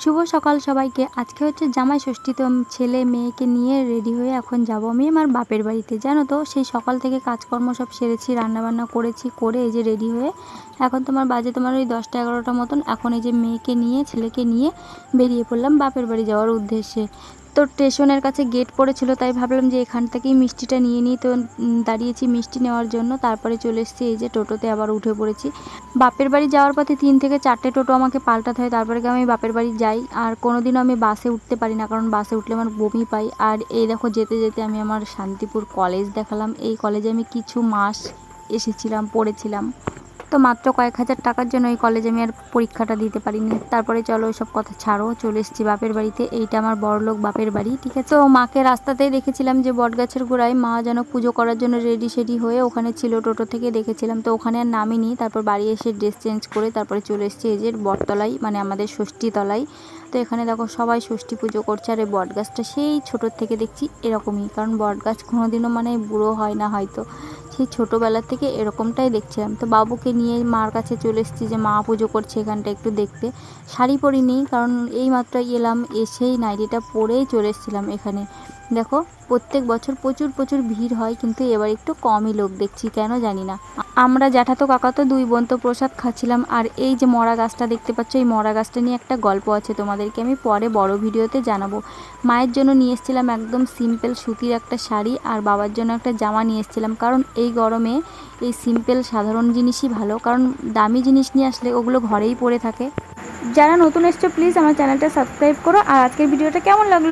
শুভ সকাল সবাইকে। আজকে হচ্ছে জামাই ষষ্ঠী, তো ছেলে মেয়েকে নিয়ে রেডি হয়ে এখন যাব আমি আমার বাপের বাড়িতে। জানো তো, সেই সকাল থেকে কাজকর্ম সব সেরেছি, রান্নাবান্না করেছি, করে এই যে রেডি হয়ে এখন তোমার বাজে ওই 10টা 11টা মতন। এখন এই যে মেয়েকে নিয়ে ছেলেকে নিয়ে বেরিয়ে পড়লাম বাপের বাড়ি যাওয়ার উদ্দেশ্যে। তো স্টেশনের কাছে গেট পড়েছিল, তাই ভাবলাম যে এখান থেকেই মিষ্টিটা নিয়ে নিই। তো দাঁড়িয়েছি মিষ্টি নেওয়ার জন্য, তারপরে চলে এসেছি এই যে টোটোতে, আবার উঠে পড়েছি। বাপের বাড়ি যাওয়ার পথে 3 থেকে 4টে টোটো আমাকে পাল্টাতে হয়, তারপরে আমি বাপের বাড়ি যাই। আর কোনোদিনও আমি বাসে উঠতে পারি না, কারণ বাসে উঠলে আমার বমি পাই। আর এই দেখো যেতে যেতে আমি আমার শান্তিপুর কলেজ দেখালাম। এই কলেজে আমি কিছু মাস এসেছিলাম, পড়েছিলাম। তো মাত্র কয়েক হাজার টাকার জন্য এই কলেজে আমি আর পরীক্ষাটা দিতে পারিনি। তারপরে চলো ওইসব কথা ছাড়ো, চলে এসেছি বাপের বাড়িতে। এইটা আমার বড়লোক বাপের বাড়ি, ঠিক আছে। তো মাকে রাস্তাতেই দেখেছিলাম যে বটগাছের গোড়ায় মা যেন পুজো করার জন্য রেডি সেডি হয়ে ওখানে ছিল, টোটো থেকে দেখেছিলাম। তো ওখানে আর নামিনি, তারপর বাড়ি এসে ড্রেস চেঞ্জ করে তারপরে চলে এসেছি এই যে বটতলায়, মানে আমাদের ষষ্ঠী তলায়। তো এখানে দেখো সবাই ষষ্ঠী পুজো করছে। আর এই বটগাছটা সেই ছোটোর থেকে দেখছি এরকমই, কারণ বটগাছ কোনোদিনও মানে বুড়ো হয় না হয়তো, সেই ছোটোবেলা থেকে এরকমটাই দেখছিলাম। তো বাবুকে নিয়ে মার কাছে চলে এসেছি যে মা পুজো করছে এখানটা একটু দেখতে। শাড়ি পরিনি, কারণ এই মাত্র এলাম, এসেই নাইটিটা পরেই চলে এসেছিলাম এখানে। দেখো প্রত্যেক বছর প্রচুর প্রচুর ভিড় হয়, কিন্তু এবার একটু কমই লোক দেখছি, কেন জানি না। আমরা জ্যাঠাতো কাকাতো 2 বোন তো প্রসাদ খাচ্ছিলাম। আর এই যে মরা গাছটা দেখতে পাচ্ছ, এই মরা গাছটা নিয়ে একটা গল্প আছে, তোমাদেরকে আমি পরে বড় ভিডিওতে জানাবো। মায়ের জন্য নিয়ে এসেছিলাম একদম সিম্পল সুতির একটা শাড়ি, আর বাবার জন্য একটা জামা নিয়ে এসেছিলাম, কারণ এই গরমে এই সিম্পল সাধারণ জিনিসই ভালো, কারণ দামি জিনিস নিয়ে আসলে ওগুলো ঘরেই পড়ে থাকে। যারা নতুন এসছো প্লিজ আমার চ্যানেলটা সাবস্ক্রাইব করো। আর আজকের ভিডিওটা কেমন লাগলো